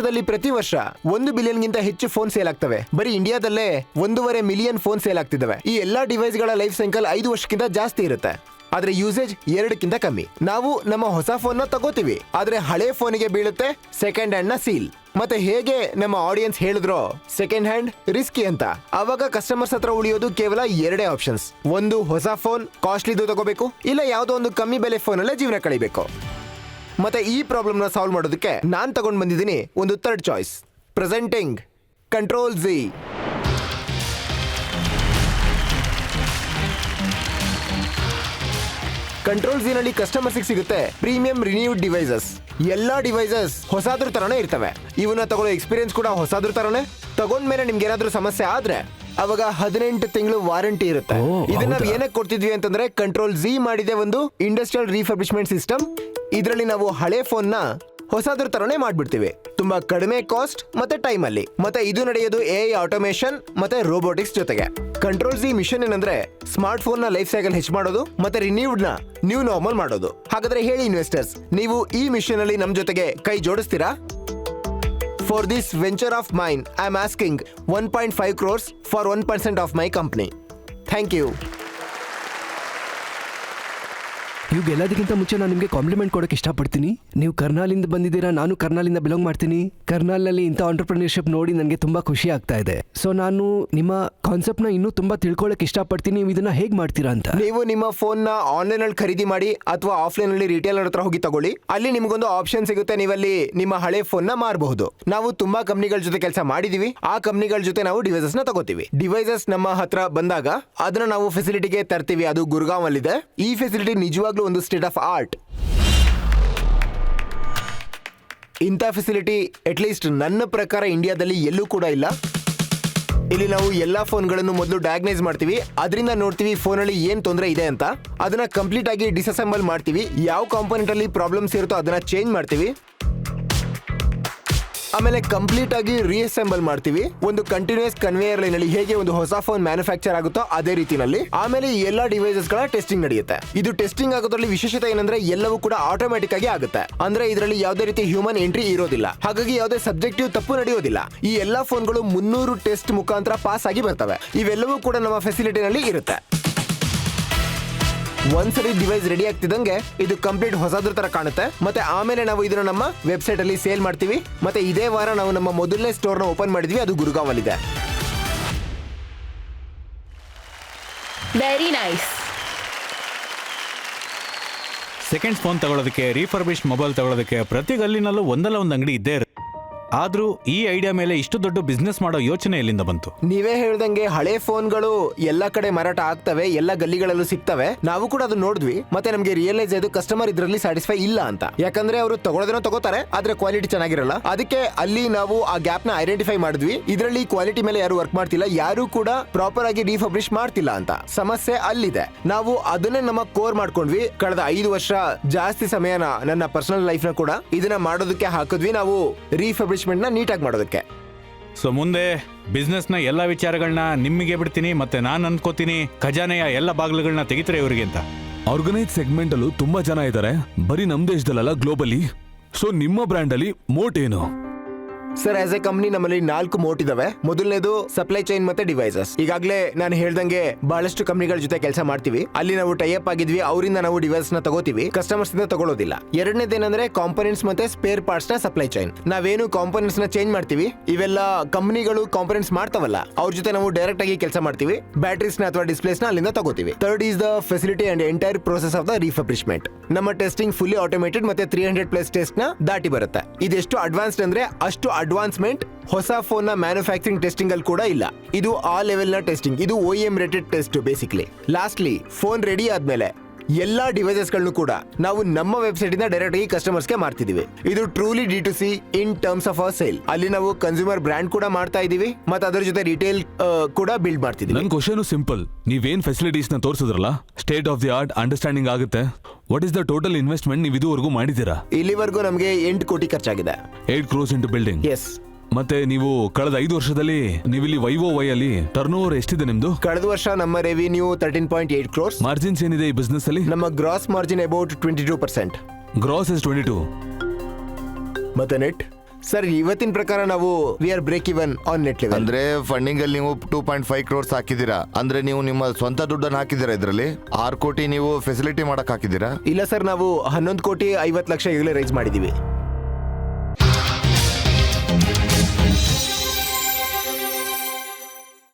ವಿಶ್ವದಲ್ಲಿ ಪ್ರತಿ ವರ್ಷ 1 ಬಿಲಿಯನ್ಗಿಂತ ಹೆಚ್ಚು ಫೋನ್ ಸೇಲ್ ಆಗ್ತವೆ. ಬರೀ ಇಂಡಿಯಾದಲ್ಲೇ 1.5 ಮಿಲಿಯನ್ ಫೋನ್ ಸೇಲ್ ಆಗ್ತಿದ್ದಾವೆ. ಈ ಎಲ್ಲಾ ಡಿವೈಸ್ಗಳ ಲೈಫ್ ಸೈಕಲ್ 5 ವರ್ಷಕ್ಕಿಂತ ಜಾಸ್ತಿ ಇರುತ್ತೆ, ಆದ್ರೆ ಯೂಸೇಜ್ 2ಕ್ಕಿಂತ ಕಮ್ಮಿ. ನಾವು ನಮ್ಮ ಹೊಸ ಫೋನ್ ನ ತಗೋತೀವಿ, ಆದ್ರೆ ಹಳೆ ಫೋನಿಗೆ ಬೀಳುತ್ತೆ ಸೆಕೆಂಡ್ ಹ್ಯಾಂಡ್ ನ ಸೀಲ್. ಮತ್ತೆ ಹೇಗೆ ನಮ್ಮ ಆಡಿಯನ್ಸ್ ಹೇಳಿದ್ರು ಸೆಕೆಂಡ್ ಹ್ಯಾಂಡ್ ರಿಸ್ಕಿ ಅಂತ, ಅವಾಗ ಕಸ್ಟಮರ್ಸ್ ಹತ್ರ ಉಳಿಯೋದು ಕೇವಲ 2 ಆಪ್ಷನ್ಸ್. ಒಂದು ಹೊಸ ಫೋನ್ ಕಾಸ್ಟ್ಲಿದು ತಗೋಬೇಕು, ಇಲ್ಲ ಯಾವುದೋ ಒಂದು ಕಮ್ಮಿ ಬೆಲೆ ಫೋನ್ ಅಲ್ಲೇ ಜೀವನ ಕಳಿಬೇಕು. ಮತ್ತೆ ಈ ಪ್ರಾಬ್ಲಮ್ ನ ಸಾಲ್ವ್ ಮಾಡೋದಕ್ಕೆ ನಾನ್ ತಗೊಂಡ್ ಬಂದಿದ್ದೀನಿ ಒಂದು third choice. Presenting control Zee. Control Zee ನಲ್ಲಿ ಕಸ್ಟಮರ್ಸ್ ಸಿಗುತ್ತೆ ಪ್ರೀಮಿಯಂ ರಿನ್ಯೂಡ್ ಡಿವೈಸಸ್. ಎಲ್ಲಾ ಡಿವೈಸಸ್ ಹೊಸಾದ್ರ ತರನೇ ಇರ್ತವೆ. ಇವನ್ನ ತಗೊಳ್ಳೋ ಎಕ್ಸ್ಪೀರಿಯನ್ಸ್ ಕೂಡ ಹೊಸಾದ್ರ ತರನೇ. ತಗೊಂಡ್ಮೇಲೆ ನಿಮ್ಗೆ ಏನಾದ್ರೂ ಸಮಸ್ಯೆ ಆದ್ರೆ ಅವಾಗ 18 ತಿಂಗಳು ವಾರಂಟಿ ಇರುತ್ತೆ. ಇದನ್ನ ನಾವು ಏನಕ್ಕೆ ಕೊಡ್ತಿದ್ವಿ ಅಂತಂದ್ರೆ, ಕಂಟ್ರೋಲ್ ಝಿ ಮಾಡಿದೆ ಒಂದು ಇಂಡಸ್ಟ್ರಿಯಲ್ ರೀಫರ್ಬಿಶ್ಮೆಂಟ್ ಸಿಸ್ಟಮ್. ಇದರಲ್ಲಿ ನಾವು ಹಳೆ ಫೋನ್ ನ ಹೊಸದ್ರ ತರನೇ ಮಾಡ್ಬಿಡ್ತೀವಿ, ತುಂಬಾ ಕಡಿಮೆ ಕಾಸ್ಟ್ ಮತ್ತೆ ಟೈಮ್ ಅಲ್ಲಿ. ಮತ್ತೆ ಇದು ನಡೆಯೋದು AI ಆಟೋಮೇಷನ್ ಮತ್ತೆ ರೋಬೋಟಿಕ್ಸ್ ಜೊತೆಗೆ. ಕಂಟ್ರೋಲ್ ಝಿ ಮಿಷನ್ ಏನಂದ್ರೆ ಸ್ಮಾರ್ಟ್ ಫೋನ್ ನ ಲೈಫ್ ಸೈಕಲ್ ಹೆಚ್ಚು ಮಾಡೋದು ಮತ್ತೆ ರಿನ್ಯೂಡ್ ನ ನ್ಯೂ ನಾರ್ಮಲ್ ಮಾಡೋದು. ಹಾಗಾದ್ರೆ ಹೇಳಿ ಇನ್ವೆಸ್ಟರ್ಸ್, ನೀವು ಈ ಮಿಷನ್ ಅಲ್ಲಿ ನಮ್ ಜೊತೆಗೆ ಕೈ ಜೋಡಿಸ್ತೀರಾ? For this venture of mine, I am asking 1.5 crores for 1% of my company. Thank you. ಇವಾಗೆಲ್ಲದಕ್ಕಿಂತ ಮುಂಚೆ ನಾನು ನಿಮಗೆ ಕಾಂಪ್ಲಿಮೆಂಟ್ ಕೊಡೋಕೆ ಇಷ್ಟಪಡ್ತೀನಿ. ನೀವು ಕರ್ನಾಲಿಂದ ಬಂದಿದ್ದೀರಾ, ನಾನು ಕರ್ನಾಲಿಂದ ಬಿಲಾಂಗ್ ಮಾಡ್ತೀನಿ. ಕರ್ನಾಲ್ನಲ್ಲಿ ಇಂಥ ಆಂಟರ್ಪ್ರಿನರ್ಶಿಪ್ ನೋಡಿ ನನಗೆ ತುಂಬ ಖುಷಿ ಆಗ್ತಾ ಇದೆ. ಸೊ ನಾನು ನಿಮ್ಮ ಕಾನ್ಸೆಪ್ಟ್ನ ಇನ್ನೂ ತುಂಬ ತಿಳ್ಕೊಳ್ಳೋಕೆ ಇಷ್ಟಪಡ್ತೀನಿ. ನೀವು ಇದನ್ನ ಹೇಗೆ ಮಾಡ್ತೀರಾ ಅಂತ. ನೀವು ನಿಮ್ಮ ಫೋನ್ನ ಆನ್ಲೈನಲ್ಲಿ ಖರೀದಿ ಮಾಡಿ ಅಥವಾ ಆಫ್ಲೈನಲ್ಲಿ ರಿಟೇಲರ್ ಹತ್ರ ಹೋಗಿ ತಗೊಳ್ಳಿ. ಅಲ್ಲಿ ನಿಮಗೊಂದು ಆಪ್ಷನ್ ಸಿಗುತ್ತೆ, ನೀವಲ್ಲಿ ನಿಮ್ಮ ಹಳೆ ಫೋನ್ನ ಮಾರಬಹುದು. ನಾವು ತುಂಬಾ ಕಂಪ್ನಿಗಳ ಜೊತೆ ಕೆಲಸ ಮಾಡಿದೀವಿ. ಆ ಕಂಪ್ನಿಗಳ ಜೊತೆ ನಾವು ಡಿವೈಸಸ್ ನ ತಗೋತೀವಿ. ಡಿವೈಸಸ್ ನಮ್ಮ ಹತ್ರ ಬಂದಾಗ ಅದನ್ನ ನಾವು ಫೆಸಿಲಿಟಿಗೆ ತರ್ತೀವಿ. ಅದು ಗುರ್ಗಾಂವ್ ಅಲ್ಲಿದೆ. ಈ ಫೆಸಿಲಿಟಿ ನಿಜವಾಗ್ಲೂ ಒಂದು ಸ್ಟೇಟ್ ಆಫ್ ಆರ್ಟ್. ಇಂಥ ಫೆಸಿಲಿಟಿ ಅಟ್ಲೀಸ್ಟ್ ನನ್ನ ಪ್ರಕಾರ ಇಂಡಿಯಾದಲ್ಲಿ ಎಲ್ಲೂ ಕೂಡ ಇಲ್ಲ. ಇಲ್ಲಿ ನಾವು ಎಲ್ಲಾ ಫೋನ್ಗಳನ್ನು ಮೊದಲು ಡಯಾಗ್ನೈಸ್ ಮಾಡ್ತೀವಿ, ಅದರಿಂದ ನೋಡ್ತೀವಿ ಫೋನಲ್ಲಿ ಏನ್ ತೊಂದರೆ ಇದೆ ಅಂತ. ಅದನ್ನ ಕಂಪ್ಲೀಟ್ ಆಗಿ ಡಿಸ್ಅಸೆಂಬಲ್ ಮಾಡ್ತೀವಿ. ಯಾವ ಕಾಂಪೋನೆಂಟ್ ಅಲ್ಲಿ ಪ್ರಾಬ್ಲಮ್ಸ್ ಇರುತ್ತೋ ಅದನ್ನ ಚೇಂಜ್ ಮಾಡ್ತೀವಿ. ಆಮೇಲೆ ಕಂಪ್ಲೀಟ್ ಆಗಿ ರೀಅಸೆಂಬಲ್ ಮಾಡ್ತೀವಿ. ಒಂದು ಕಂಟಿನ್ಯೂಸ್ ಕನ್ವೇಯರ್ ಲೈನ್ ಅಲ್ಲಿ ಹೇಗೆ ಒಂದು ಹೊಸ ಫೋನ್ ಮ್ಯಾನುಫ್ಯಾಕ್ಚರ್ ಆಗುತ್ತೋ ಅದೇ ರೀತಿನಲ್ಲಿ. ಆಮೇಲೆ ಎಲ್ಲಾ ಡಿವೈಸಸ್ ಗಳ ಟೆಸ್ಟಿಂಗ್ ನಡೆಯುತ್ತೆ. ಇದು ಟೆಸ್ಟಿಂಗ್ ಆಗೋದ್ರಲ್ಲಿ ವಿಶೇಷತೆ ಏನಂದ್ರೆ ಎಲ್ಲವೂ ಕೂಡ ಆಟೋಮ್ಯಾಟಿಕ್ ಆಗಿ ಆಗುತ್ತೆ. ಅಂದ್ರೆ ಇದರಲ್ಲಿ ಯಾವುದೇ ರೀತಿ ಹ್ಯೂಮನ್ ಎಂಟ್ರಿ ಇರೋದಿಲ್ಲ, ಹಾಗಾಗಿ ಯಾವುದೇ ಸಬ್ಜೆಕ್ಟಿವ್ ತಪ್ಪು ನಡೆಯೋದಿಲ್ಲ. ಈ ಎಲ್ಲಾ ಫೋನ್ಗಳು 300 ಟೆಸ್ಟ್ ಮುಖಾಂತರ ಪಾಸ್ ಆಗಿ ಬರ್ತವೆ. ಇವೆಲ್ಲವೂ ಕೂಡ ನಮ್ಮ ಫೆಸಿಲಿಟಿನಲ್ಲಿ ಇರುತ್ತೆ. ಒಂದ್ಸರಿ ಡಿವೈಸ್ ರೆಡಿ ಆಗ್ತಿದ್ದಂಗೆ ಇದು ಕಂಪ್ಲೀಟ್ ಹೊಸದ್ರ ತರ ಕಾಣುತ್ತೆ. ಮತ್ತೆ ಆಮೇಲೆ ನಾವು ಇದನ್ನ ನಮ್ಮ ವೆಬ್ಸೈಟ್ ಅಲ್ಲಿ ಸೇಲ್ ಮಾಡ್ತೀವಿ. ಮತ್ತೆ ಇದೇ ವಾರ ನಾವು ನಮ್ಮ ಮೊದಲನೇ ಸ್ಟೋರ್ ನ ಓಪನ್ ಮಾಡಿದ್ವಿ, ಅದು ಗುರ್ಗಾಂವ್ ಅಲ್ಲಿ ಇದೆ. Very nice. ಸೆಕೆಂಡ್ ಫೋನ್ ತಗೊಳ್ಳೋದಕ್ಕೆ, ರೀಫರ್ಬಿಶ್ ಮೊಬೈಲ್ ತಗೊಳ್ಳೋದಕ್ಕೆ ಪ್ರತಿ ಗಲ್ಲಿನಲ್ಲೂ ಒಂದಲ್ಲ ಒಂದು ಅಂಗಡಿ ಇದ್ದೇ ಇರುತ್ತೆ. ಆದ್ರೂ ಈ ಐಡಿಯಾ ಮೇಲೆ ಇಷ್ಟು ದೊಡ್ಡ ಬಿಸ್ನೆಸ್ ಮಾಡೋ ಯೋಚನೆ ಎಲ್ಲಿಂದ ಬಂತು? ನೀವೇ ಹೇಳ್ದಂಗೆ ಹಳೆ ಫೋನ್ಗಳು ಎಲ್ಲ ಕಡೆ ಮಾರಾಟ ಆಗ್ತವೆ, ಎಲ್ಲ ಗಲ್ಲಿಗಳಲ್ಲೂ ಸಿಗ್ತವೆ. ನಾವು ಕೂಡ ಅದು ನೋಡಿದ್ವಿ. ಮತ್ತೆ ನಮಗೆ ರಿಯಲೈಸ್ ಆಯ್ತು ಕಸ್ಟಮರ್ ಇದ್ರಲ್ಲಿ ಸ್ಯಾಟಿಸ್ಫೈ ಇಲ್ಲ ಅಂತ. ಯಾಕಂದ್ರೆ ಅವರು ತಗೊಳ್ಳೋದನ್ನ ತಗೋತಾರೆ, ಆದ್ರೆ ಕ್ವಾಲಿಟಿ ಚೆನ್ನಾಗಿರಲ್ಲ. ಅದಕ್ಕೆ ಅಲ್ಲಿ ನಾವು ಆ ಗ್ಯಾಪ್ ನ ಐಡೆಂಟಿಫೈ ಮಾಡಿದ್ವಿ. ಇದರಲ್ಲಿ ಕ್ವಾಲಿಟಿ ಮೇಲೆ ಯಾರು ವರ್ಕ್ ಮಾಡ್ತಿಲ್ಲ, ಯಾರು ಕೂಡ ಪ್ರಾಪರ್ ಆಗಿ ರೀಫರ್ಬಿಶ್ ಮಾಡ್ತಿಲ್ಲ ಅಂತ ಸಮಸ್ಯೆ ಅಲ್ಲಿದೆ. ನಾವು ಅದನ್ನೇ ನಮ್ಮ ಕೋರ್ ಮಾಡ್ಕೊಂಡ್ವಿ. ಕಳೆದ 5 ವರ್ಷ ಜಾಸ್ತಿ ಸಮಯನ ನನ್ನ ಪರ್ಸನಲ್ ಲೈಫ್ ನ ಕೂಡ ಇದನ್ನ ಮಾಡೋದಕ್ಕೆ ಹಾಕಿದ್ವಿ, ನಾವು ರೀಫರ್ಬಿಶ್ ನೀಟಾಗಿ ಮಾಡೋದಕ್ಕೆ. ಸೊ ಮುಂದೆ ಬಿಸ್ನೆಸ್ ನ ಎಲ್ಲಾ ವಿಚಾರಗಳನ್ನ ನಿಮಗೆ ಬಿಡ್ತೀನಿ. ಮತ್ತೆ ನಾನು ಅನ್ಕೋತೀನಿ ಖಜಾನೆಯ ಎಲ್ಲ ಬಾಗಿಲುಗಳನ್ನ ತೆಗಿತಾರೆ ಇವರಿಗೆ ಅಂತ. ಆರ್ಗನೈಸ್ ಸೆಗ್ಮೆಂಟ್ ಅಲ್ಲೂ ತುಂಬಾ ಜನ ಇದ್ದಾರೆ, ಬರೀ ನಮ್ ದೇಶದಲ್ಲ ಗ್ಲೋಬಲಿ. ಸೊ ನಿಮ್ಮ ಬ್ರ್ಯಾಂಡ್ ಅಲ್ಲಿ ಮೋಟ್ ಏನು? ಸರ್, ಆಸ್ ಎ ಕಂಪನಿ ನಮ್ಮಲ್ಲಿ 4 ಮೋಟ್ ಇದಾವೆ. ಮೊದಲನೇದು ಸಪ್ಲೈ ಚೈನ್ ಮತ್ತೆ ಡಿವೈಸಸ್. ಈಗಾಗಲೇ ನಾನು ಹೇಳ್ದಂಗೆ ಬಹಳಷ್ಟು ಕಂಪನಿಗಳ ಜೊತೆ ಕೆಲಸ ಮಾಡ್ತೀವಿ. ಅಲ್ಲಿ ನಾವು ಟೈಅಪ್ ಆಗಿದ್ವಿ, ಅವರಿಂದ ನಾವು ಡಿವೈಸ್ ನ ತಗೋತೀವಿ, ಕಸ್ಟಮರ್ಸ್ ಇಂದ ತಗೊಳ್ಳೋದಿಲ್ಲ. ಎರಡನೇದೇನಂದ್ರೆ ಕಾಂಪೋನೆಂಟ್ಸ್ ಮತ್ತೆ ಸ್ಪೇರ್ ಪಾರ್ಟ್ಸ್ ನ ಸಪ್ಲೈ ಚೈನ್. ನಾವೇನು ಕಾಂಪೋನೆಂಟ್ಸ್ ನ ಚೇಂಜ್ ಮಾಡ್ತೀವಿ, ಇವೆಲ್ಲ ಕಂಪನಿಗಳು ಕಾಂಪೋನೆಂಟ್ಸ್ ಮಾಡ್ತಾವಲ್ಲ, ಅವ್ರ ಜೊತೆ ನಾವು ಡೈರೆಕ್ಟ್ ಆಗಿ ಕೆಲಸ ಮಾಡ್ತೀವಿ. ಬ್ಯಾಟರೀಸ್ ನ ಅಥವಾ ಡಿಸ್ಪ್ಲೇಸ್ ನ ಅಲ್ಲಿಂದ ತಗೋತೀವಿ. Third is the facility and entire process of the refurbishment. ನಮ್ಮ ಟೆಸ್ಟಿಂಗ್ ಫುಲ್ಲಿ ಆಟೋಮೇಟೆಡ್ ಮತ್ತೆ 300+ ಟೆಸ್ಟ್ ನ ದಾಟಿ ಬರುತ್ತೆ. ಇದೆಷ್ಟು ಅಡ್ವಾನ್ಸ್ಡ್ ಅಂದ್ರೆ ಅಷ್ಟು ಅಡ್ವಾನ್ಸ್ಮೆಂಟ್ ಹೊಸ ಫೋನ್ ನ ಮ್ಯಾನುಫ್ಯಾಕ್ಚರಿಂಗ್ ಟೆಸ್ಟಿಂಗ್ ಅಲ್ಲಿ ಕೂಡ ಇಲ್ಲ. ಇದು ಆ ಲೆವೆಲ್ ನ ಟೆಸ್ಟಿಂಗ್. ಇದು OEM rated test basically. Lastly phone ready ಆದ್ಮೇಲೆ ಎಲ್ಲಾ ಡಿವೈಸಸ್ ಗಳನ್ನು ಕೂಡ ನಾವು ನಮ್ಮ ವೆಬ್ಸೈಟ್ ಇಂದ ಡೈರೆಕ್ಟ್ ಆಗಿ ಕಸ್ಟಮರ್ಸ್ ಗೆ ಮಾರ್ತಿದೀವಿ. ಇದು truly D2C in terms of our sale. ಅಲ್ಲಿ ನಾವು ಕನ್ಸ್ಯೂಮರ್ ಬ್ರ್ಯಾಂಡ್ ಕೂಡ ಮಾಡ್ತಾ ಇದೀವಿ, ಮತ್ತೆ ಅದರ ಜೊತೆ ರಿಟೇಲ್ ಕೂಡ ಬಿಲ್ಡ್ ಮಾಡ್ತಿದೀವಿ. ನನ್ನ ಕ್ವಶನ್ ಸಿಂಪಲ್. ನೀವೇನ್ ಫೆಸಿಲಿಟೀಸ್ ನ ತೋರಿಸಿದ್ರಲ್ಲ, state of the art understanding ಆಗುತ್ತೆ. What is the total investment ನೀವು ಇದುವರೆಗೂ ಮಾಡಿದ್ದೀರಾ? ಇಲ್ಲಿವರೆಗೂ ನಮಗೆ 8 ಕೋಟಿ ಖರ್ಚಾಗಿದೆ. 8 crores ಇಂಟು ಬಿಲ್ಡಿಂಗ್. ಎಸ್. ಮತ್ತೆ ನೀವು ಕಳೆದ 5 ವರ್ಷದಲ್ಲಿ ನೀವಿಲ್ಲಿ YOY ಅಲ್ಲಿ ಟರ್ನ್ ಓವರ್ ಎಷ್ಟಿದೆ ನಿಮ್ದು? ಕಳೆದ ವರ್ಷ ನಮ್ಮ ರೆವಿನ್ಯೂ 13.8 crores. ಮಾರ್ಜಿನ್ಸ್ ಏನಿದೆ ಈ ಬಿಸ್ನೆಸ್ ಅಲ್ಲಿ? ನಮ್ಮ gross margin about 22%. Gross is 22. ಮತ್ತೆ ನೆಟ್ ಸರ್ ಇವತ್ತಿನ ಪ್ರಕಾರ ನಾವು we are break even on net level. ಅಂದ್ರೆ ಫಂಡಿಂಗ್ ಅಲ್ಲಿ ನೀವು 2.5 crores ಹಾಕಿದ್ದೀರಾ. ಅಂದ್ರೆ ನೀವು ನಿಮ್ಮ ಸ್ವಂತ ದುಡ್ಡನ್ನು ಹಾಕಿದ್ದೀರಾ ಇದರಲ್ಲಿ. 6 ಕೋಟಿ ನೀವು ಫೆಸಿಲಿಟಿ ಮಾಡಕ್ ಹಾಕಿದ್ದೀರಾ. ಇಲ್ಲ ಸರ್, ನಾವು 11 ಕೋಟಿ 50 ಲಕ್ಷ ಈಗಲೇ ರೈಸ್ ಮಾಡಿದೀವಿ.